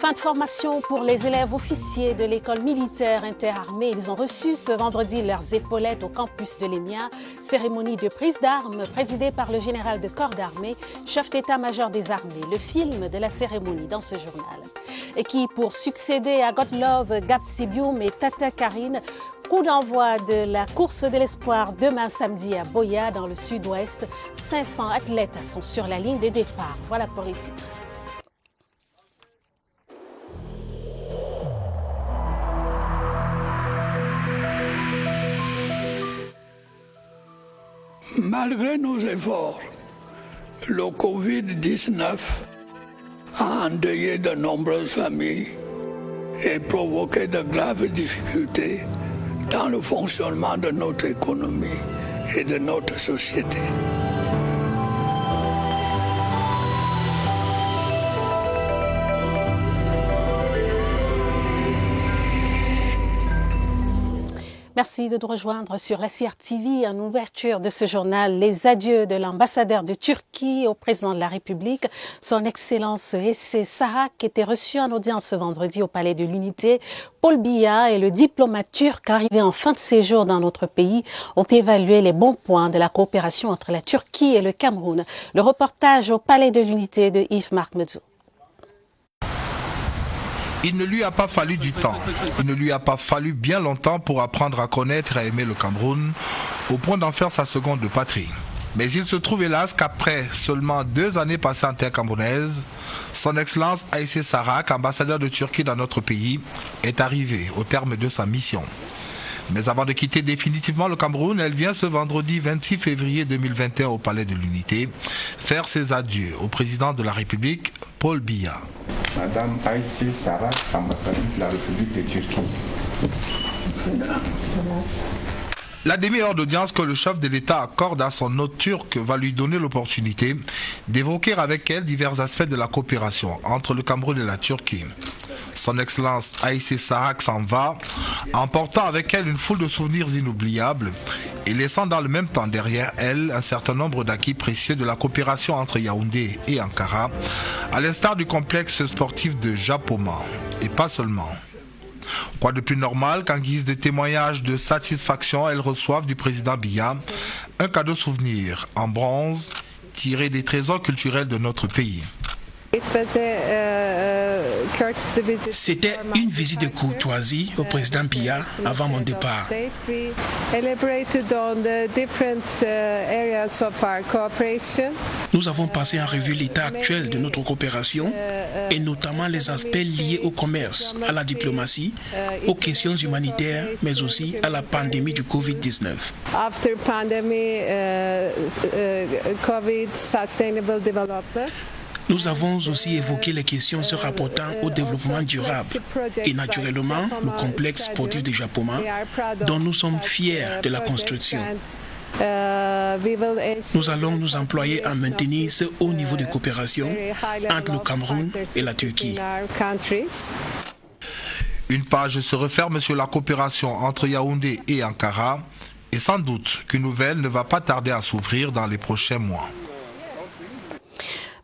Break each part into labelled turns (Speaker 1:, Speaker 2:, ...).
Speaker 1: Fin de formation pour les élèves officiers de l'école militaire interarmée. Ils ont reçu ce vendredi leurs épaulettes au campus de l'EMIA. Cérémonie de prise d'armes présidée par le général de corps d'armée, chef d'état-major des armées. Le film de la cérémonie dans ce journal. Et qui, pour succéder à Godlove Gabsibium et Tata Karine, coup d'envoi de la course de l'espoir demain samedi à Boya dans le sud-ouest. 500 athlètes sont sur la ligne de départ. Voilà pour les titres.
Speaker 2: Malgré nos efforts, le Covid-19 a endeuillé de nombreuses familles et provoqué de graves difficultés dans le fonctionnement de notre économie et de notre société.
Speaker 1: Merci de nous rejoindre sur la CRTV en ouverture de ce journal. Les adieux de l'ambassadeur de Turquie au président de la République, son Excellence Esse Sarak, était reçu en audience ce vendredi au Palais de l'Unité. Paul Biya et le diplomate turc arrivé en fin de séjour dans notre pays ont évalué les bons points de la coopération entre la Turquie et le Cameroun. Le reportage au Palais de l'Unité de Yves-Marc Medzou.
Speaker 3: Il ne lui a pas fallu du temps, il ne lui a pas fallu bien longtemps pour apprendre à connaître et à aimer le Cameroun, au point d'en faire sa seconde patrie. Mais il se trouve hélas qu'après seulement 2 années passées en terre camerounaise, son Excellence Esse Sarak, ambassadeur de Turquie dans notre pays, est arrivé au terme de sa mission. Mais avant de quitter définitivement le Cameroun, elle vient ce vendredi 26 février 2021 au Palais de l'Unité faire ses adieux au président de la République, Paul Biya.
Speaker 4: Madame Esse Sarak, ambassadrice de la République de Turquie.
Speaker 3: La demi-heure d'audience que le chef de l'État accorde à son hôte turc va lui donner l'opportunité d'évoquer avec elle divers aspects de la coopération entre le Cameroun et la Turquie. Son Excellence Esse Sarak s'en va, emportant avec elle une foule de souvenirs inoubliables et laissant dans le même temps derrière elle un certain nombre d'acquis précieux de la coopération entre Yaoundé et Ankara, à l'instar du complexe sportif de Japoma, et pas seulement. Quoi de plus normal qu'en guise de témoignage de satisfaction, elles reçoivent du président Biya un cadeau souvenir en bronze tiré des trésors culturels de notre pays.
Speaker 5: C'était une visite de courtoisie au président Biya avant mon départ. Nous avons passé en revue l'état actuel de notre coopération et notamment les aspects liés au commerce, à la diplomatie, aux questions humanitaires, mais aussi à la pandémie du Covid-19. Nous avons aussi évoqué les questions se rapportant au développement durable et naturellement le complexe sportif de Japoma, dont nous sommes fiers de la construction. Nous allons nous employer à maintenir ce haut niveau de coopération entre le Cameroun et la Turquie.
Speaker 3: Une page se referme sur la coopération entre Yaoundé et Ankara et sans doute qu'une nouvelle ne va pas tarder à s'ouvrir dans les prochains mois.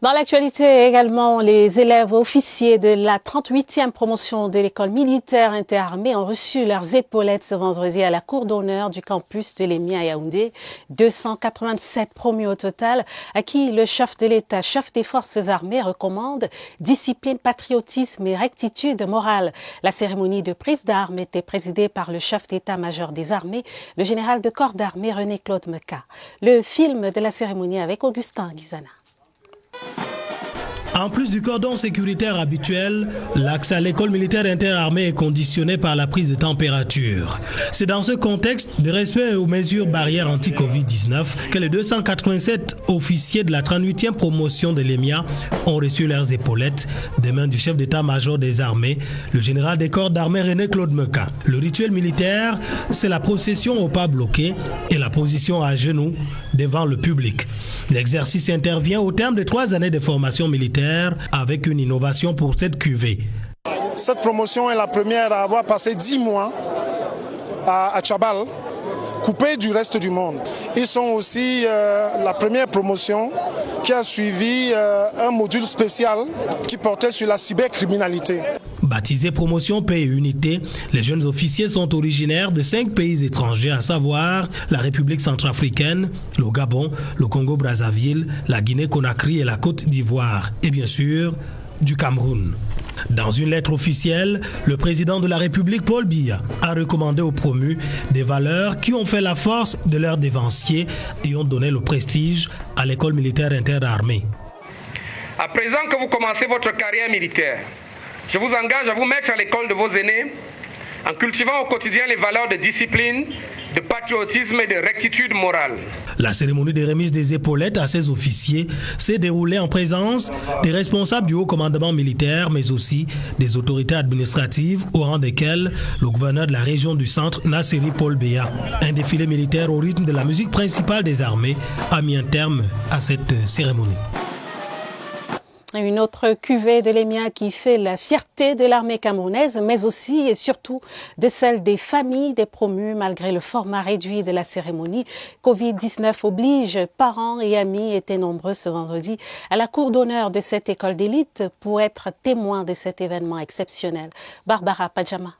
Speaker 1: Dans l'actualité également, les élèves officiers de la 38e promotion de l'école militaire interarmée ont reçu leurs épaulettes ce vendredi à la cour d'honneur du campus de l'EMIA à Yaoundé. 287 promus au total, à qui le chef de l'État, chef des forces armées, recommande discipline, patriotisme et rectitude morale. La cérémonie de prise d'armes était présidée par le chef d'état-major des armées, le général de corps d'armée René-Claude Meka. Le film de la cérémonie avec Augustin Guizana.
Speaker 6: En plus du cordon sécuritaire habituel, l'accès à l'école militaire interarmée est conditionné par la prise de température. C'est dans ce contexte de respect aux mesures barrières anti-Covid-19 que les 287 officiers de la 38e promotion de l'EMIA ont reçu leurs épaulettes des mains du chef d'état-major des armées, le général des corps d'armée René-Claude Meka. Le rituel militaire, c'est la procession au pas bloqué et la position à genoux devant le public. L'exercice intervient au terme de 3 années de formation militaire avec une innovation pour cette cuvée.
Speaker 7: Cette promotion est la première à avoir passé 10 mois à Tchabal, coupée du reste du monde. Ils sont aussi la première promotion qui a suivi un module spécial qui portait sur la cybercriminalité.
Speaker 6: Baptisé Promotion Paix et Unité, les jeunes officiers sont originaires de 5 pays étrangers, à savoir la République centrafricaine, le Gabon, le Congo-Brazzaville, la Guinée-Conakry et la Côte d'Ivoire, et bien sûr, du Cameroun. Dans une lettre officielle, le président de la République, Paul Biya, a recommandé aux promus des valeurs qui ont fait la force de leurs dévanciers et ont donné le prestige à l'école militaire interarmée.
Speaker 8: À présent que vous commencez votre carrière militaire, je vous engage à vous mettre à l'école de vos aînés en cultivant au quotidien les valeurs de discipline, de patriotisme et de rectitude morale.
Speaker 6: La cérémonie de remise des épaulettes à ces officiers s'est déroulée en présence des responsables du haut commandement militaire, mais aussi des autorités administratives, au rang desquelles le gouverneur de la région du centre, Nasseri Paul Biya. Un défilé militaire au rythme de la musique principale des armées a mis un terme à cette cérémonie.
Speaker 1: Une autre cuvée de l'EMIA qui fait la fierté de l'armée camerounaise, mais aussi et surtout de celle des familles des promus, malgré le format réduit de la cérémonie. Covid-19 oblige, parents et amis étaient nombreux ce vendredi à la cour d'honneur de cette école d'élite pour être témoins de cet événement exceptionnel. Barbara Pajama.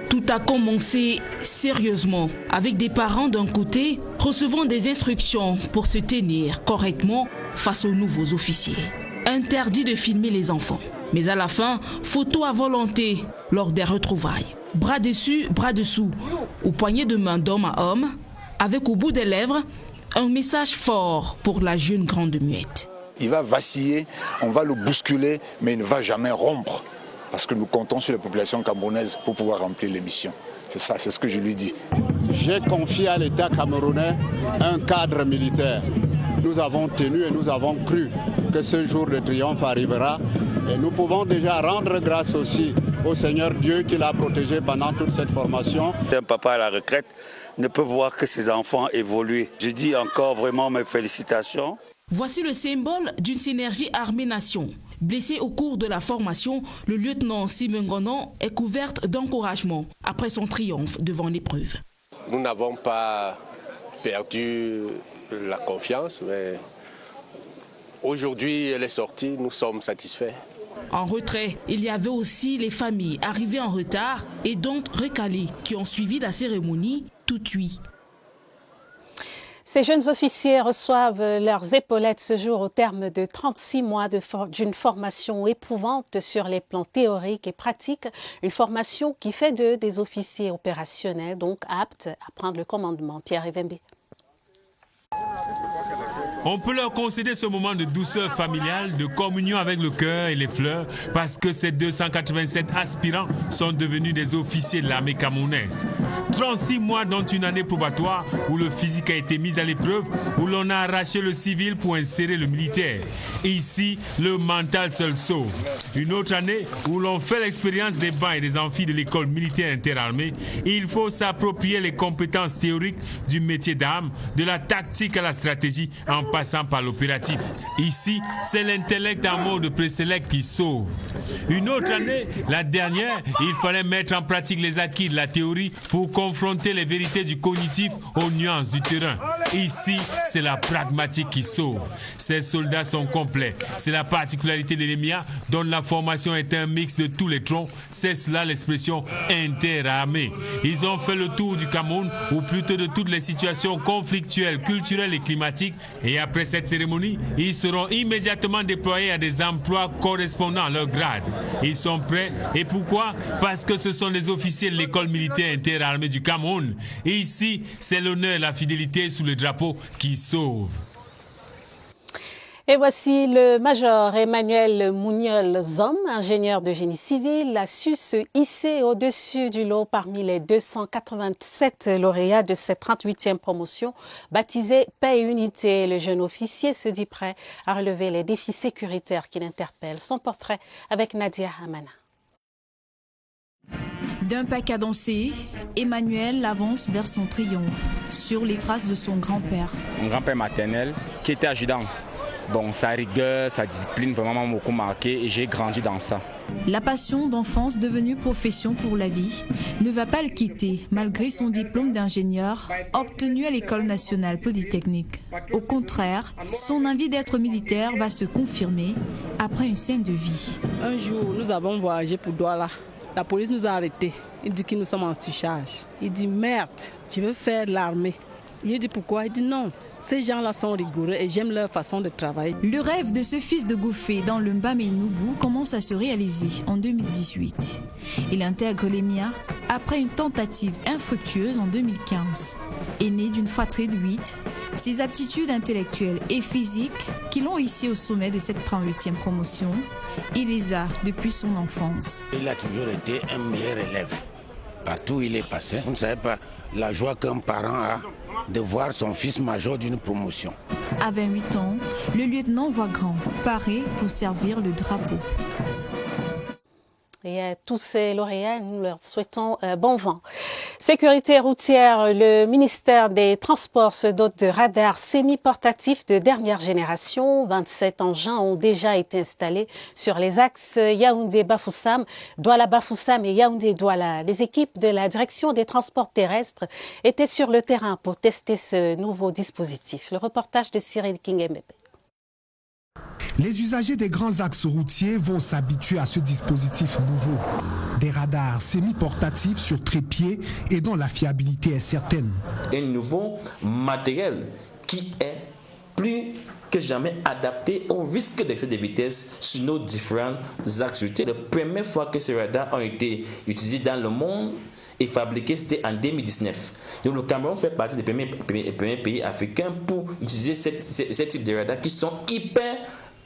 Speaker 9: Tout a commencé sérieusement, avec des parents d'un côté recevant des instructions pour se tenir correctement face aux nouveaux officiers. Interdit de filmer les enfants. Mais à la fin, photo à volonté lors des retrouvailles. Bras dessus, bras dessous, ou poignée de main d'homme à homme, avec au bout des lèvres un message fort pour la jeune grande muette.
Speaker 10: Il va vaciller, on va le bousculer, mais il ne va jamais rompre. Parce que nous comptons sur les populations camerounaises pour pouvoir remplir les missions. C'est ça, c'est ce que je lui dis.
Speaker 11: J'ai confié à l'État camerounais un cadre militaire. Nous avons tenu et nous avons cru que ce jour de triomphe arrivera. Et nous pouvons déjà rendre grâce aussi au Seigneur Dieu qui l'a protégé pendant toute cette formation.
Speaker 12: Un papa à la retraite ne peut voir que ses enfants évoluer. Je dis encore vraiment mes félicitations.
Speaker 9: Voici le symbole d'une synergie armée-nation. Blessé au cours de la formation, le lieutenant Simon Gonon est couverte d'encouragement après son triomphe devant l'épreuve.
Speaker 13: Nous n'avons pas perdu la confiance, mais aujourd'hui elle est sortie, nous sommes satisfaits.
Speaker 9: En retrait, il y avait aussi les familles arrivées en retard et donc recalées qui ont suivi la cérémonie tout cuit.
Speaker 1: Ces jeunes officiers reçoivent leurs épaulettes ce jour au terme de 36 mois d'une formation éprouvante sur les plans théoriques et pratiques. Une formation qui fait d'eux des officiers opérationnels, donc aptes à prendre le commandement. Pierre Evembe.
Speaker 14: On peut leur concéder ce moment de douceur familiale, de communion avec le cœur et les fleurs, parce que ces 287 aspirants sont devenus des officiers de l'armée camerounaise. 36 mois dont une année probatoire où le physique a été mis à l'épreuve, où l'on a arraché le civil pour insérer le militaire. Ici, le mental seul sauve. Une autre année où l'on fait l'expérience des bancs et des amphis de l'école militaire interarmée. Il faut s'approprier les compétences théoriques du métier d'armes, de la tactique à la stratégie, en passant par l'opératif. Ici, c'est l'intellect en mode préselect qui sauve. Une autre année, la dernière, il fallait mettre en pratique les acquis de la théorie pour confronter les vérités du cognitif aux nuances du terrain. Ici, c'est la pragmatique qui sauve. Ces soldats sont complets. C'est la particularité de l'EMIA, dont la formation est un mix de tous les troncs. C'est cela l'expression interarmée. Ils ont fait le tour du Cameroun, ou plutôt de toutes les situations conflictuelles, culturelles et climatiques. Et après cette cérémonie, ils seront immédiatement déployés à des emplois correspondant à leur grade. Ils sont prêts. Et pourquoi? Parce que ce sont les officiers de l'école militaire interarmée du Cameroun. Et ici, c'est l'honneur et la fidélité sous le drapeau qui sauvent.
Speaker 1: Et voici le major Emmanuel Mouniol-Zom, ingénieur de génie civil, a su se hisser au-dessus du lot parmi les 287 lauréats de cette 38e promotion baptisée Paix et Unité. Le jeune officier se dit prêt à relever les défis sécuritaires qui l'interpellent. Son portrait avec Nadia Amana.
Speaker 15: D'un pas cadencé, Emmanuel avance vers son triomphe, sur les traces de son grand-père.
Speaker 16: Mon grand-père maternel qui était adjudant Bon, sa rigueur, sa discipline vraiment m'a beaucoup marqué et j'ai grandi dans ça.
Speaker 15: La passion d'enfance devenue profession pour la vie ne va pas le quitter malgré son diplôme d'ingénieur obtenu à l'École nationale polytechnique. Au contraire, son envie d'être militaire va se confirmer après une scène de vie.
Speaker 17: Un jour, nous avons voyagé pour Douala. La police nous a arrêtés. Il dit que nous sommes en surcharge. Il dit merde, je veux faire l'armée. Il dit pourquoi? Il dit non. Ces gens-là sont rigoureux et j'aime leur façon de travailler.
Speaker 15: Le rêve de ce fils de Gouffé dans le Mbamenoubou commence à se réaliser en 2018. Il intègre les MIA après une tentative infructueuse en 2015. Aîné d'une fratrie de 8, ses aptitudes intellectuelles et physiques qui l'ont hissé au sommet de cette 38e promotion, il les a depuis son enfance.
Speaker 18: Il a toujours été un meilleur élève. Partout où il est passé, vous ne savez pas la joie qu'un parent a de voir son fils major d'une promotion.
Speaker 15: À 28 ans, le lieutenant Voigrand paraît pour servir le drapeau.
Speaker 1: Et à tous ces lauréats, nous leur souhaitons bon vent. Sécurité routière, le ministère des Transports se dote de radars semi-portatifs de dernière génération. 27 engins ont déjà été installés sur les axes Yaoundé-Bafoussam, Douala-Bafoussam et Yaoundé-Douala. Les équipes de la direction des transports terrestres étaient sur le terrain pour tester ce nouveau dispositif. Le reportage de Cyril Kingemebe.
Speaker 19: Les usagers des grands axes routiers vont s'habituer à ce dispositif nouveau. Des radars semi-portatifs sur trépied et dont la fiabilité est certaine.
Speaker 20: Un nouveau matériel qui est plus que jamais adapté au risque d'excès de vitesse sur nos différents axes routiers. La première fois que ces radars ont été utilisés dans le monde et fabriqués, c'était en 2019. Donc le Cameroun fait partie des premiers pays africains pour utiliser ce type de radars qui sont hyper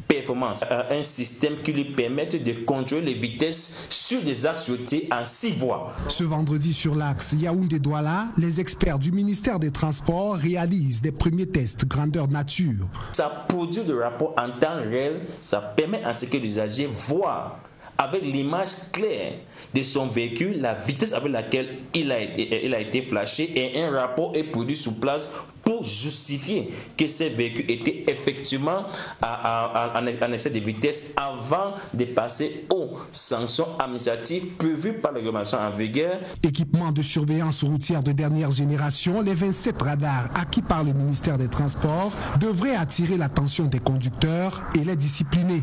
Speaker 20: performance, un système qui lui permette de contrôler les vitesses sur des axes routiers en 6 voies.
Speaker 19: Ce vendredi sur l'axe Yaoundé-Douala, les experts du ministère des Transports réalisent des premiers tests grandeur nature.
Speaker 20: Ça produit des rapports en temps réel, ça permet à ce que l'usager voit avec l'image claire de son véhicule la vitesse avec laquelle il a été flashé et un rapport est produit sur place pour justifier que ce véhicule était effectivement en excès de vitesse avant de passer aux sanctions administratives prévues par la réglementation en vigueur.
Speaker 19: Équipement de surveillance routière de dernière génération, les 27 radars acquis par le ministère des Transports devraient attirer l'attention des conducteurs et les discipliner.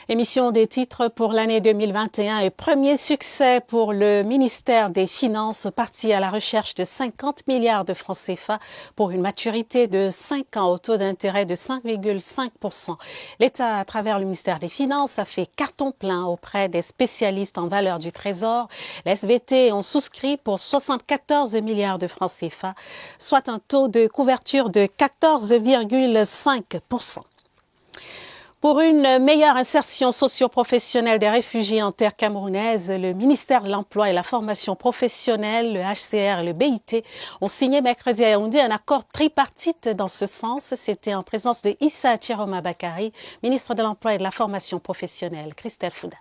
Speaker 1: Émission des titres pour l'année 2021 et premier succès pour le ministère des Finances, parti à la recherche de 50 milliards de francs CFA pour une maturité de 5 ans au taux d'intérêt de 5,5%. L'État, à travers le ministère des Finances, a fait carton plein auprès des spécialistes en valeur du Trésor. Les SVT ont souscrit pour 74 milliards de francs CFA, soit un taux de couverture de 14,5%. Pour une meilleure insertion socio-professionnelle des réfugiés en terre camerounaise, le ministère de l'Emploi et la Formation professionnelle, le HCR et le BIT ont signé mercredi à Yaoundé un accord tripartite dans ce sens. C'était en présence de Issa Chiroma Bakari, ministre de l'Emploi et de la Formation professionnelle. Christelle Fouda.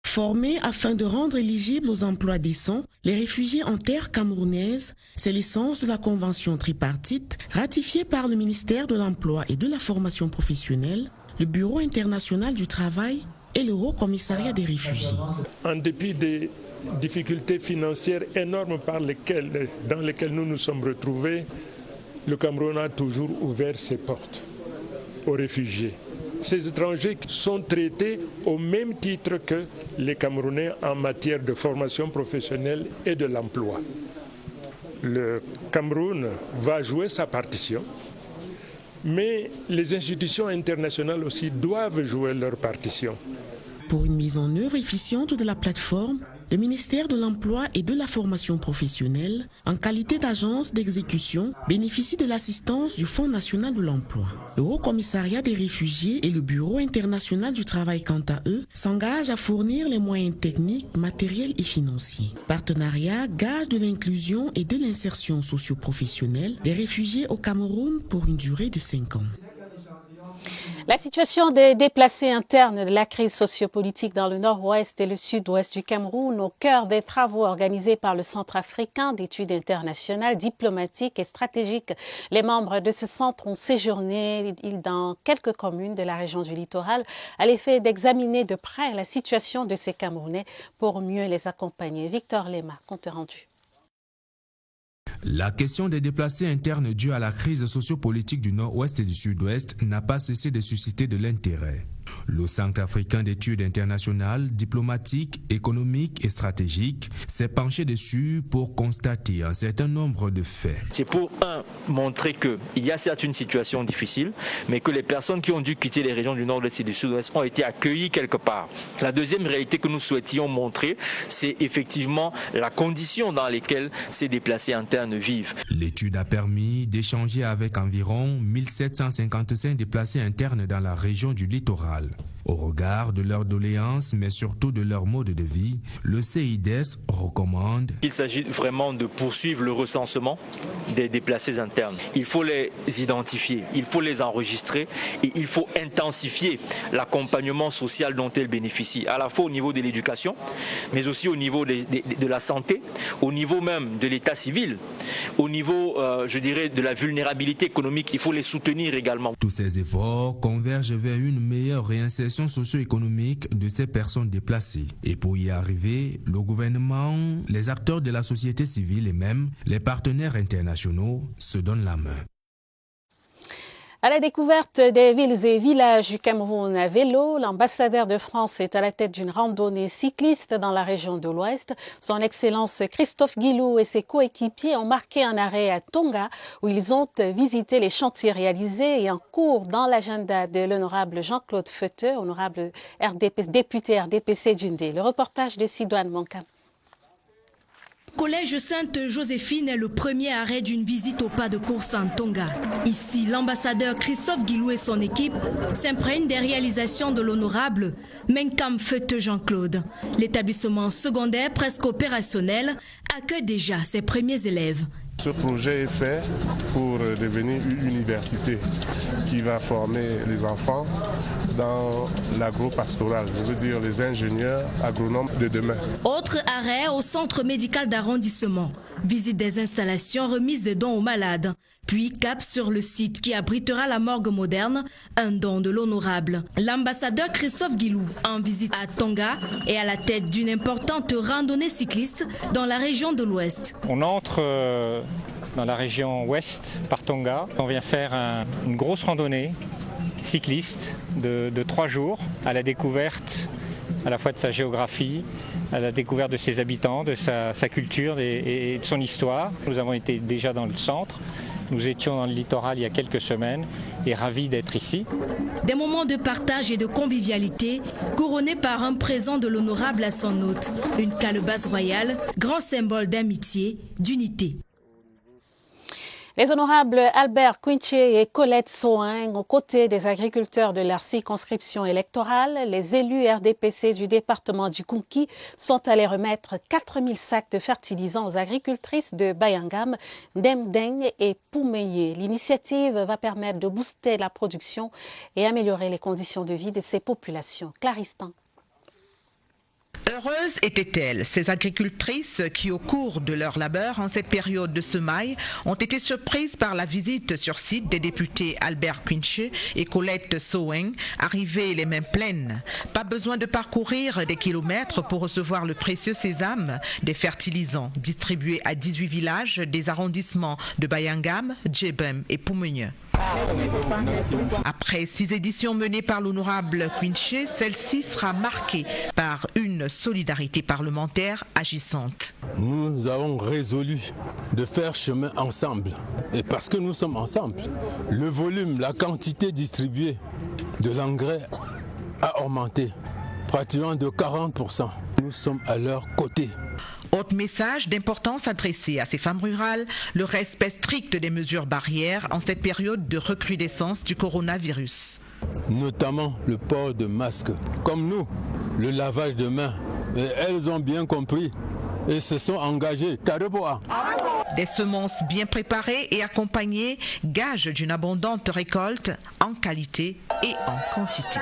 Speaker 21: Formés afin de rendre éligibles aux emplois décents les réfugiés en terre camerounaise, c'est l'essence de la convention tripartite ratifiée par le ministère de l'Emploi et de la Formation professionnelle, le Bureau international du travail et le Haut Commissariat des réfugiés.
Speaker 22: En dépit des difficultés financières énormes dans lesquelles nous nous sommes retrouvés, le Cameroun a toujours ouvert ses portes aux réfugiés. Ces étrangers sont traités au même titre que les Camerounais en matière de formation professionnelle et de l'emploi. Le Cameroun va jouer sa partition, mais les institutions internationales aussi doivent jouer leur partition.
Speaker 21: Pour une mise en œuvre efficiente de la plateforme, le ministère de l'Emploi et de la Formation professionnelle, en qualité d'agence d'exécution, bénéficie de l'assistance du Fonds national de l'emploi. Le Haut Commissariat des réfugiés et le Bureau international du travail, quant à eux, s'engagent à fournir les moyens techniques, matériels et financiers. Partenariat, gage de l'inclusion et de l'insertion socio-professionnelle des réfugiés au Cameroun pour une durée de 5 ans.
Speaker 1: La situation des déplacés internes de la crise sociopolitique dans le nord-ouest et le sud-ouest du Cameroun au cœur des travaux organisés par le Centre africain d'études internationales, diplomatiques et stratégiques. Les membres de ce centre ont séjourné dans quelques communes de la région du littoral à l'effet d'examiner de près la situation de ces Camerounais pour mieux les accompagner. Victor Lema, compte rendu.
Speaker 2: La question des déplacés internes dus à la crise sociopolitique du nord-ouest et du sud-ouest n'a pas cessé de susciter de l'intérêt. Le Centre africain d'études internationales, diplomatiques, économiques et stratégiques s'est penché dessus pour constater un certain nombre de faits.
Speaker 4: C'est pour montrer qu'il y a certes une situation difficile, mais que les personnes qui ont dû quitter les régions du nord-est et du sud-ouest ont été accueillies quelque part. La deuxième réalité que nous souhaitions montrer, c'est effectivement la condition dans laquelle ces déplacés internes vivent.
Speaker 2: L'étude a permis d'échanger avec environ 1755 déplacés internes dans la région du littoral. Au regard de leurs doléances, mais surtout de leur mode de vie, le CIDES recommande...
Speaker 4: Il s'agit vraiment de poursuivre le recensement des déplacés internes. Il faut les identifier, il faut les enregistrer et il faut intensifier l'accompagnement social dont elles bénéficient, à la fois au niveau de l'éducation, mais aussi au niveau de la santé, au niveau même de l'état civil, au niveau, je dirais, de la vulnérabilité économique. Il faut les soutenir également.
Speaker 2: Tous ces efforts convergent vers une meilleure réinsertion socio-économique de ces personnes déplacées. Et pour y arriver, le gouvernement, les acteurs de la société civile et même les partenaires internationaux se donnent la main.
Speaker 1: À la découverte des villes et villages du Cameroun à vélo, l'ambassadeur de France est à la tête d'une randonnée cycliste dans la région de l'Ouest. Son Excellence Christophe Guilou et ses coéquipiers ont marqué un arrêt à Tonga où ils ont visité les chantiers réalisés et en cours dans l'agenda de l'honorable Jean-Claude Feuteux, honorable député RDPC d'Undé. Le reportage de Sidoine Moncan.
Speaker 23: Collège Sainte-Joséphine est le premier arrêt d'une visite au pas de course en Tonga. Ici, l'ambassadeur Christophe Guilou et son équipe s'imprègnent des réalisations de l'honorable Menkam Feuteux Jean-Claude. L'établissement secondaire presque opérationnel accueille déjà ses premiers élèves.
Speaker 24: Ce projet est fait pour devenir une université qui va former les enfants dans l'agro-pastoral, je veux dire les ingénieurs agronomes de demain.
Speaker 23: Autre arrêt au centre médical d'arrondissement. Visite des installations, remise des dons aux malades. Puis cap sur le site qui abritera la morgue moderne, un don de l'honorable. L'ambassadeur Christophe Guilou, en visite à Tonga, est à la tête d'une importante randonnée cycliste dans la région de l'Ouest.
Speaker 25: On entre dans la région ouest par Tonga. On vient faire une grosse randonnée cycliste de 3 jours à la découverte à la fois de sa géographie, à la découverte de ses habitants, de sa culture et de son histoire. Nous avons été déjà dans le centre. Nous étions dans le littoral il y a quelques semaines et ravis d'être ici.
Speaker 23: Des moments de partage et de convivialité couronnés par un présent de l'honorable à son hôte. Une calebasse royale, grand symbole d'amitié, d'unité.
Speaker 1: Les honorables Albert Quinche et Colette Soing, aux côtés des agriculteurs de leur circonscription électorale, les élus RDPC du département du Konki sont allés remettre 4000 sacs de fertilisants aux agricultrices de Bayangam, Ndemdeng et Poumeye. L'initiative va permettre de booster la production et améliorer les conditions de vie de ces populations. Claristan.
Speaker 26: Heureuses étaient-elles, ces agricultrices qui, au cours de leur labeur en cette période de semaille, ont été surprises par la visite sur site des députés Albert Quinche et Colette Soing, arrivés les mains pleines. Pas besoin de parcourir des kilomètres pour recevoir le précieux sésame des fertilisants distribués à 18 villages des arrondissements de Bayangam, Djebem et Poumeye. Après 6 éditions menées par l'honorable Quinche, celle-ci sera marquée par une solidarité parlementaire agissante.
Speaker 27: Nous avons résolu de faire chemin ensemble. Et parce que nous sommes ensemble, le volume, la quantité distribuée de l'engrais a augmenté, pratiquement de 40%. Nous sommes à leur côté.
Speaker 26: Autre message d'importance adressé à ces femmes rurales, le respect strict des mesures barrières en cette période de recrudescence du coronavirus.
Speaker 27: Notamment le port de masques, comme nous, le lavage de mains. Et elles ont bien compris et se sont engagés.
Speaker 26: Des semences bien préparées et accompagnées, gage d'une abondante récolte en qualité et en quantité.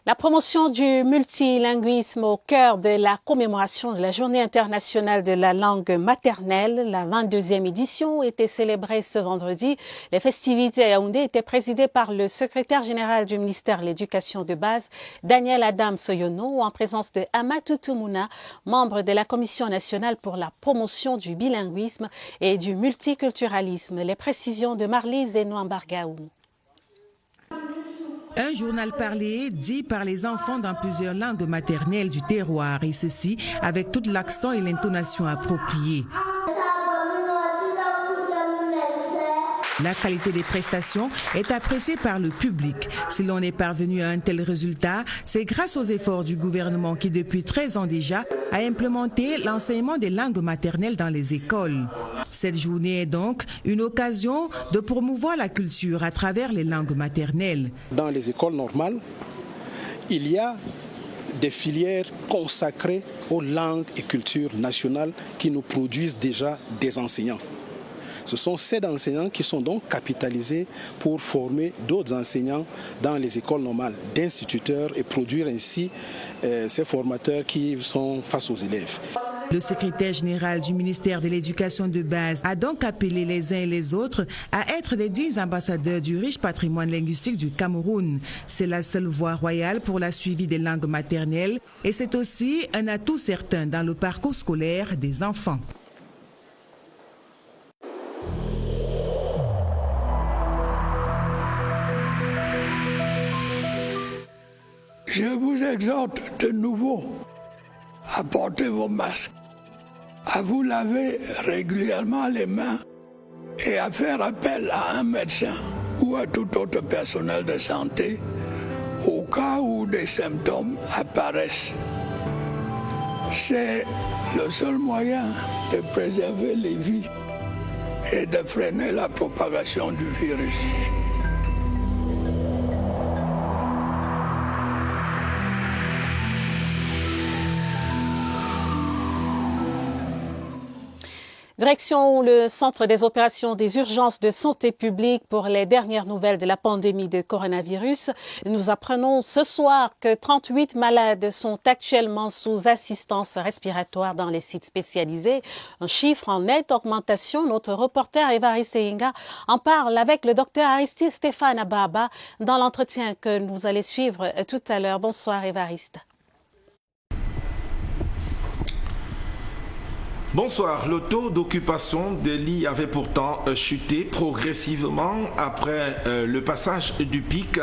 Speaker 1: La promotion du multilinguisme au cœur de la commémoration de la Journée internationale de la langue maternelle, la 22e édition, était célébrée ce vendredi. Les festivités à Yaoundé étaient présidées par le secrétaire général du ministère de l'Éducation de base, Daniel Adam Soyono, en présence de Amatou Toumouna, membre de la Commission nationale pour la promotion du bilinguisme et du multiculturalisme. Les précisions de Marlise Zenoambargaou.
Speaker 3: Un journal parlé, dit par les enfants dans plusieurs langues maternelles du terroir, et ceci avec tout l'accent et l'intonation appropriée. La qualité des prestations est appréciée par le public. Si l'on est parvenu à un tel résultat, c'est grâce aux efforts du gouvernement qui, depuis 13 ans déjà, a implémenté l'enseignement des langues maternelles dans les écoles. Cette journée est donc une occasion de promouvoir la culture à travers les langues maternelles.
Speaker 5: Dans les écoles normales, il y a des filières consacrées aux langues et cultures nationales qui nous produisent déjà des enseignants. Ce sont ces enseignants qui sont donc capitalisés pour former d'autres enseignants dans les écoles normales, d'instituteurs et produire ainsi ces formateurs qui sont face aux élèves.
Speaker 3: Le secrétaire général du ministère de l'Éducation de base a donc appelé les uns et les autres à être des dignes ambassadeurs du riche patrimoine linguistique du Cameroun. C'est la seule voie royale pour la suivi des langues maternelles et c'est aussi un atout certain dans le parcours scolaire des enfants.
Speaker 6: Je vous exhorte de nouveau à porter vos masques, à vous laver régulièrement les mains et à faire appel à un médecin ou à tout autre personnel de santé au cas où des symptômes apparaissent. C'est le seul moyen de préserver les vies et de freiner la propagation du virus.
Speaker 1: Direction le centre des opérations des urgences de santé publique pour les dernières nouvelles de la pandémie de coronavirus. Nous apprenons ce soir que 38 malades sont actuellement sous assistance respiratoire dans les sites spécialisés. Un chiffre en nette augmentation. Notre reporter Évariste Inga en parle avec le docteur Aristide Stéphane Ababa dans l'entretien que nous allons suivre tout à l'heure. Bonsoir Évariste.
Speaker 7: Bonsoir. Le taux d'occupation des lits avait pourtant chuté progressivement après le passage du pic.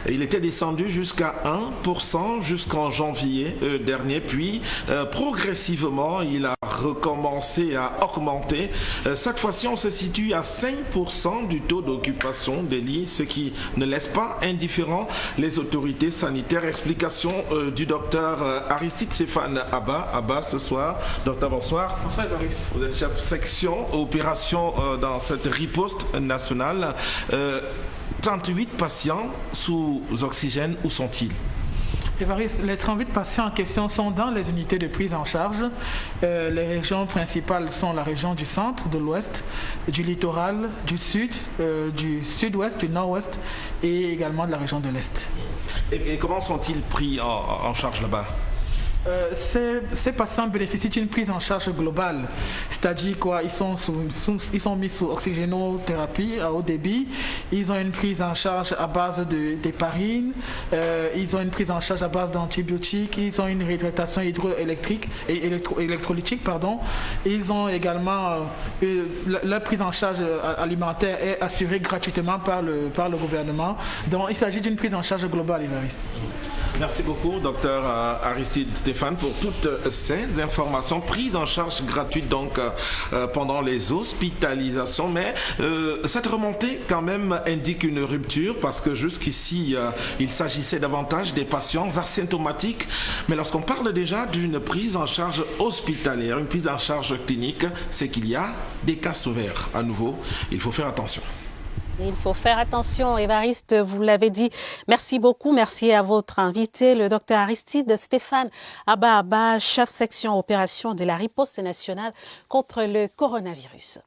Speaker 7: Il était descendu jusqu'à 1% jusqu'en janvier dernier, puis progressivement il a recommencé à augmenter. Cette fois-ci on se situe à 5% du taux d'occupation des lits, ce qui ne laisse pas indifférent les autorités sanitaires. Explication du docteur Aristide Stéphane Abba ce soir. Docteur, bonsoir.
Speaker 8: Bonsoir, Évariste.
Speaker 7: Vous êtes chef section opération dans cette riposte nationale. 38 patients sous oxygène, où sont-ils?
Speaker 8: Évariste, les 38 patients en question sont dans les unités de prise en charge. Les régions principales sont la région du centre, de l'ouest, du littoral, du sud, du sud-ouest, du nord-ouest et également de la région de l'est.
Speaker 7: Et comment sont-ils pris en charge là-bas?
Speaker 8: Ces patients bénéficient d'une prise en charge globale, c'est-à-dire quoi, ils sont mis sous oxygénothérapie à haut débit, ils ont une prise en charge à base d'héparine, ils ont une prise en charge à base d'antibiotiques, ils ont une réhydratation électrolytique, ils ont également leur prise en charge alimentaire est assurée gratuitement par le gouvernement. Donc il s'agit d'une prise en charge globale, Évariste.
Speaker 7: Merci beaucoup, docteur Aristide Stéphane, pour toutes ces informations. Prise en charge gratuite donc pendant les hospitalisations. Mais cette remontée quand même indique une rupture parce que jusqu'ici, il s'agissait davantage des patients asymptomatiques. Mais lorsqu'on parle déjà d'une prise en charge hospitalière, une prise en charge clinique, c'est qu'il y a des cas sévères. À nouveau, il faut faire attention.
Speaker 1: Il faut faire attention, Évariste, vous l'avez dit. Merci beaucoup. Merci à votre invité, le docteur Aristide Stéphane Abba, chef section opération de la riposte nationale contre le coronavirus.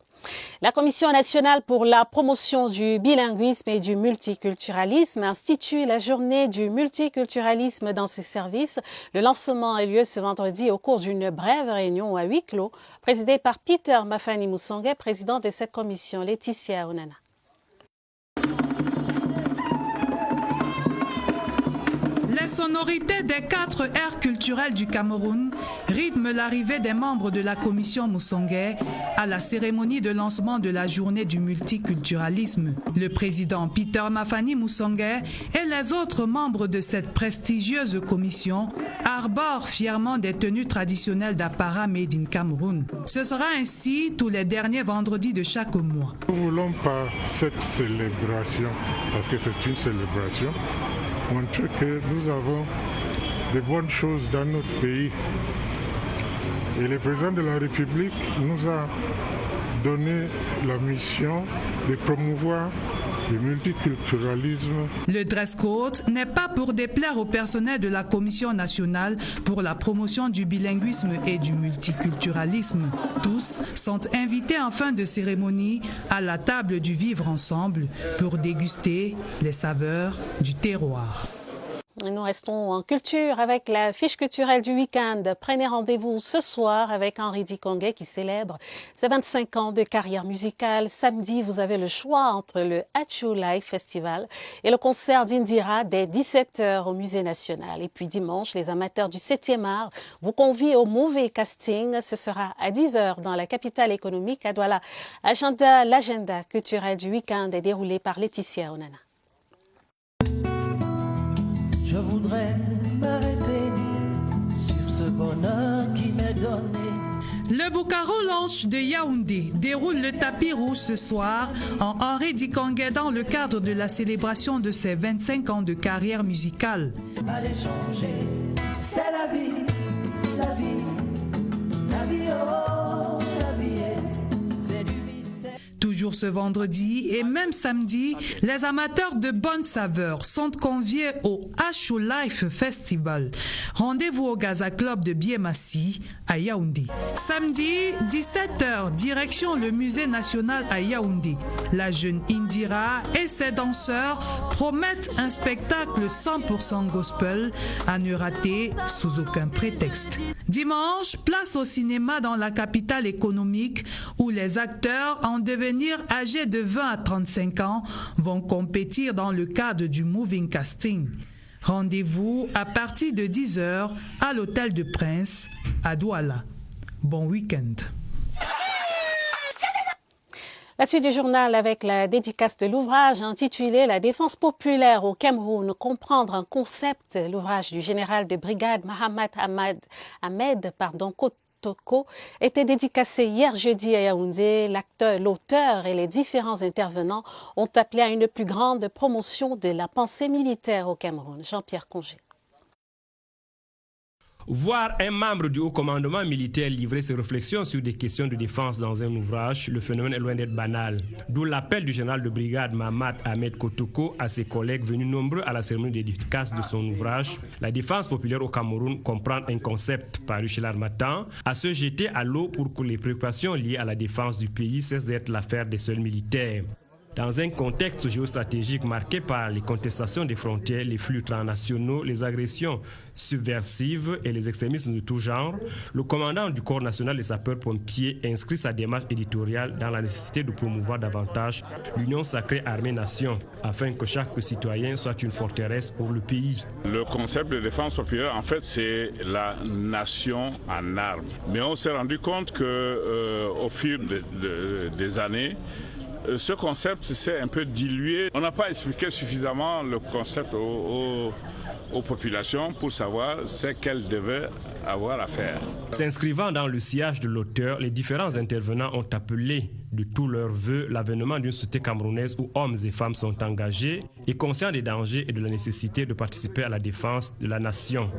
Speaker 1: La Commission nationale pour la promotion du bilinguisme et du multiculturalisme institue la journée du multiculturalisme dans ses services. Le lancement a lieu ce vendredi au cours d'une brève réunion à huis clos, présidée par Peter Mafani Musonge, président de cette commission, Laetitia Onana.
Speaker 9: Les sonorités des 4 aires culturelles du Cameroun rythment l'arrivée des membres de la commission Musonge à la cérémonie de lancement de la journée du multiculturalisme. Le président Peter Mafani Musonge et les autres membres de cette prestigieuse commission arborent fièrement des tenues traditionnelles d'apparat made in Cameroun. Ce sera ainsi tous les derniers vendredis de chaque mois.
Speaker 24: Nous voulons par cette célébration, parce que c'est une célébration, montrer que nous avons de bonnes choses dans notre pays. Et le président de la République nous a donné la mission de promouvoir le multiculturalisme.
Speaker 9: Le dress code n'est pas pour déplaire au personnel de la Commission nationale pour la promotion du bilinguisme et du multiculturalisme. Tous sont invités en fin de cérémonie à la table du vivre ensemble pour déguster les saveurs du terroir.
Speaker 1: Nous restons en culture avec la fiche culturelle du week-end. Prenez rendez-vous ce soir avec Henri Dikongué qui célèbre ses 25 ans de carrière musicale. Samedi, vous avez le choix entre le Achou Live Festival et le concert d'Indira dès 17h au Musée National. Et puis dimanche, les amateurs du 7e art vous convient au Movie Casting. Ce sera à 10h dans la capitale économique à Douala. L'agenda culturel du week-end est déroulé par Laetitia Onana.
Speaker 10: Je voudrais m'arrêter sur ce bonheur qui m'est donné.
Speaker 9: Le Bukaro Lounge de Yaoundé déroule le tapis rouge ce soir en Henri Dikongué dans le cadre de la célébration de ses 25 ans de carrière musicale.
Speaker 10: Allez changer, c'est la vie, la vie, la vie, oh, la vie, c'est du mystère.
Speaker 9: Toujours ce vendredi et même samedi, les amateurs de bonnes saveurs sont conviés au Achou Life Festival. Rendez-vous au Gaza Club de Biémassi à Yaoundé. Samedi, 17h, direction le Musée National à Yaoundé. La jeune Indira et ses danseurs promettent un spectacle 100% gospel à ne rater sous aucun prétexte. Dimanche, place au cinéma dans la capitale économique où les acteurs en devenir âgés de 20 à 35 ans vont compétir dans le cadre du Moving Casting. Rendez-vous à partir de 10h à l'Hôtel de Prince à Douala. Bon week-end.
Speaker 1: La suite du journal avec la dédicace de l'ouvrage intitulé « La défense populaire au Cameroun, comprendre un concept », l'ouvrage du général de brigade Mahamat Ahmed Kotoko était dédicacé hier jeudi à Yaoundé. L'auteur et les différents intervenants ont appelé à une plus grande promotion de la pensée militaire au Cameroun. Jean-Pierre Congé.
Speaker 11: Voir un membre du haut commandement militaire livrer ses réflexions sur des questions de défense dans un ouvrage, le phénomène est loin d'être banal. D'où l'appel du général de brigade Mahamat Ahmed Kotoko à ses collègues venus nombreux à la cérémonie dédicace de son ouvrage. La défense populaire au Cameroun comprend un concept paru chez l'Harmattan, à se jeter à l'eau pour que les préoccupations liées à la défense du pays cessent d'être l'affaire des seuls militaires. Dans un contexte géostratégique marqué par les contestations des frontières, les flux transnationaux, les agressions subversives et les extrémismes de tout genre, le commandant du Corps national des sapeurs-pompiers inscrit sa démarche éditoriale dans la nécessité de promouvoir davantage l'union sacrée armée-nation, afin que chaque citoyen soit une forteresse pour le pays.
Speaker 12: Le concept de défense populaire, en fait, c'est la nation en armes. Mais on s'est rendu compte qu'au fil des années, ce concept s'est un peu dilué. On n'a pas expliqué suffisamment le concept aux populations pour savoir ce qu'elles devaient avoir à faire.
Speaker 11: S'inscrivant dans le sillage de l'auteur, les différents intervenants ont appelé de tous leurs vœux l'avènement d'une société camerounaise où hommes et femmes sont engagés et conscients des dangers et de la nécessité de participer à la défense de la nation.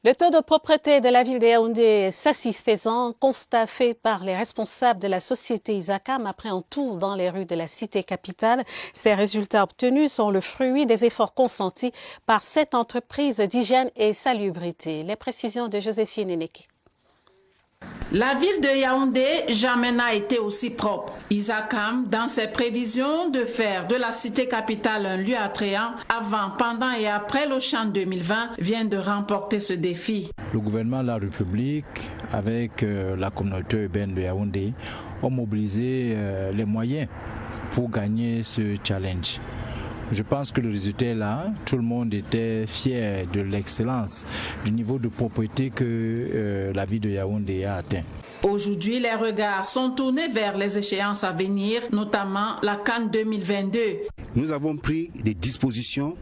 Speaker 1: Le taux de propreté de la ville de Yaoundé est satisfaisant, constat fait par les responsables de la société Isacam après un tour dans les rues de la cité capitale. Ces résultats obtenus sont le fruit des efforts consentis par cette entreprise d'hygiène et salubrité. Les précisions de Joséphine Eneke.
Speaker 13: La ville de Yaoundé jamais n'a été aussi propre. Isacam, dans ses prévisions de faire de la cité capitale un lieu attrayant, avant, pendant et après l'Auchan 2020, vient de remporter ce défi.
Speaker 14: Le gouvernement de la République, avec la communauté urbaine de Yaoundé, ont mobilisé les moyens pour gagner ce challenge. Je pense que le résultat est là. Tout le monde était fier de l'excellence, du niveau de propreté que la ville de Yaoundé a atteint.
Speaker 13: Aujourd'hui, les regards sont tournés vers les échéances à venir, notamment la CAN 2022.
Speaker 15: Nous avons pris des dispositions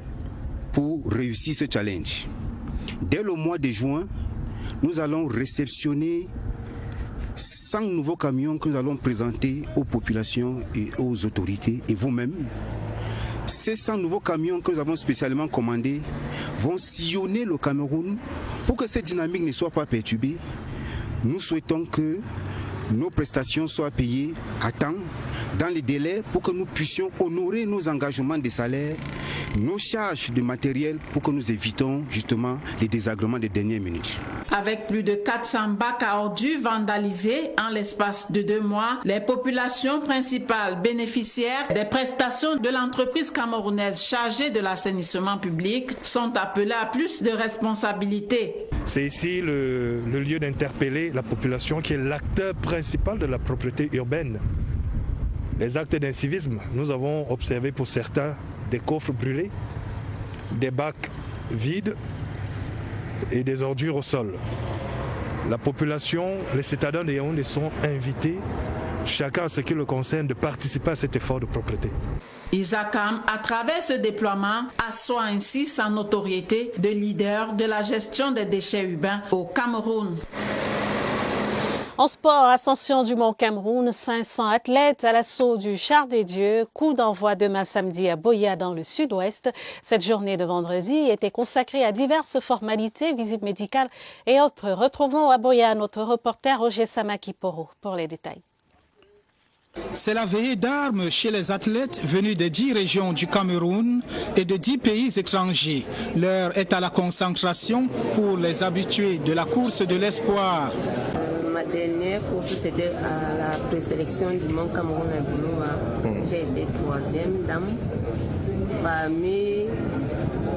Speaker 15: pour réussir ce challenge. Dès le mois de juin, nous allons réceptionner 100 nouveaux camions que nous allons présenter aux populations et aux autorités et vous-même. Ces 100 nouveaux camions que nous avons spécialement commandés vont sillonner le Cameroun pour que cette dynamique ne soit pas perturbée. Nous souhaitons que nos prestations soient payées à temps, dans les délais, pour que nous puissions honorer nos engagements de salaire, nos charges de matériel, pour que nous évitons justement les désagréments des dernières minutes.
Speaker 13: Avec plus de 400 bacs à ordures vandalisés en l'espace de 2 mois, les populations principales bénéficiaires des prestations de l'entreprise camerounaise chargée de l'assainissement public sont appelées à plus de responsabilités.
Speaker 22: C'est ici le lieu d'interpeller la population qui est l'acteur principal de la propreté urbaine. Les actes d'incivisme, nous avons observé pour certains des coffres brûlés, des bacs vides et des ordures au sol. La population, les citadins de Yaoundé sont invités, chacun à ce qui le concerne, de participer à cet effort de propreté.
Speaker 13: Isacam, à travers ce déploiement, assoit ainsi sa notoriété de leader de la gestion des déchets urbains au Cameroun.
Speaker 1: En sport, ascension du Mont Cameroun, 500 athlètes à l'assaut du Char des Dieux. Coup d'envoi demain samedi à Boya dans le sud-ouest. Cette journée de vendredi était consacrée à diverses formalités, visites médicales et autres. Retrouvons à Boya notre reporter Roger Samakiporo pour les détails.
Speaker 16: C'est la veillée d'armes chez les athlètes venus de 10 régions du Cameroun et de 10 pays étrangers. L'heure est à la concentration pour les habitués de la course de l'espoir.
Speaker 17: Ma dernière course, c'était à la présélection du Mont Cameroun à Boulouma. J'ai été 3e dame parmi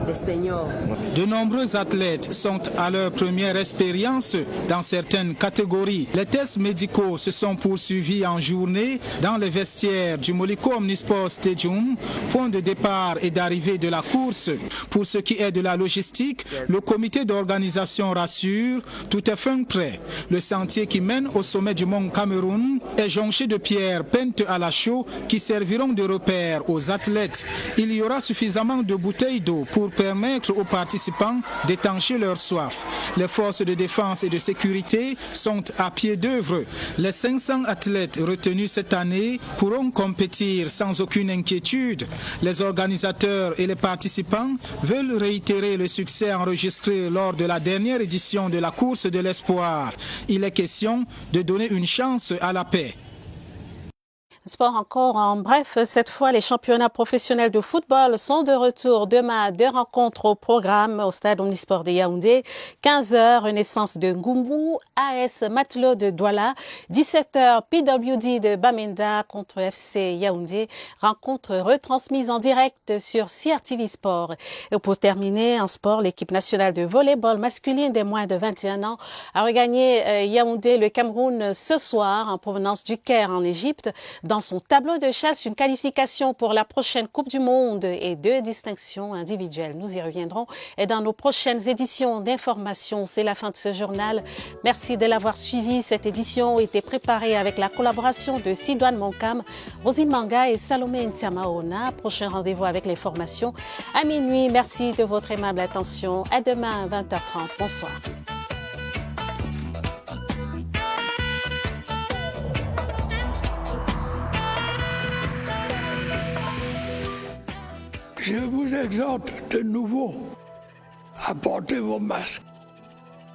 Speaker 17: les seniors.
Speaker 16: De nombreux athlètes sont à leur première expérience dans certaines catégories. Les tests médicaux se sont poursuivis en journée dans les vestiaires du Moliko Omnisport Stadium, point de départ et d'arrivée de la course. Pour ce qui est de la logistique, le comité d'organisation rassure, tout est fin prêt. Le sentier qui mène au sommet du Mont Cameroun est jonché de pierres peintes à la chaux qui serviront de repère aux athlètes. Il y aura suffisamment de bouteilles d'eau pour permettre aux participants d'étancher leur soif. Les forces de défense et de sécurité sont à pied d'œuvre. Les 500 athlètes retenus cette année pourront compétir sans aucune inquiétude. Les organisateurs et les participants veulent réitérer le succès enregistré lors de la dernière édition de la course de l'espoir. Il est question de donner une chance à la paix.
Speaker 1: Sport encore en bref, cette fois les championnats professionnels de football sont de retour demain. 2 rencontres au programme au stade Omnisport de Yaoundé. 15h, Renaissance de Ngumbu, AS Matelot de Douala. 17h, PWD de Bamenda contre FC Yaoundé. Rencontre retransmise en direct sur CRTV Sport. Et pour terminer, en sport, l'équipe nationale de volleyball masculine des moins de 21 ans a regagné Yaoundé, le Cameroun, ce soir en provenance du Caire en Égypte. Dans son tableau de chasse, une qualification pour la prochaine Coupe du Monde et 2 distinctions individuelles. Nous y reviendrons et dans nos prochaines éditions d'information. C'est la fin de ce journal. Merci de l'avoir suivi. Cette édition a été préparée avec la collaboration de Sidoine Moncam, Rosine Manga et Salomé Ntiamaona. Prochain rendez-vous avec les formations à minuit. Merci de votre aimable attention. À demain à 20h30. Bonsoir.
Speaker 6: Je vous exhorte de nouveau à porter vos masques,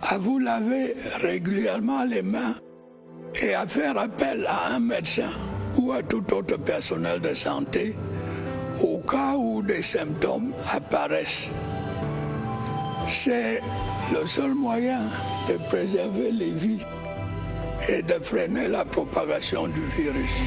Speaker 6: à vous laver régulièrement les mains et à faire appel à un médecin ou à tout autre personnel de santé au cas où des symptômes apparaissent. C'est le seul moyen de préserver les vies et de freiner la propagation du virus.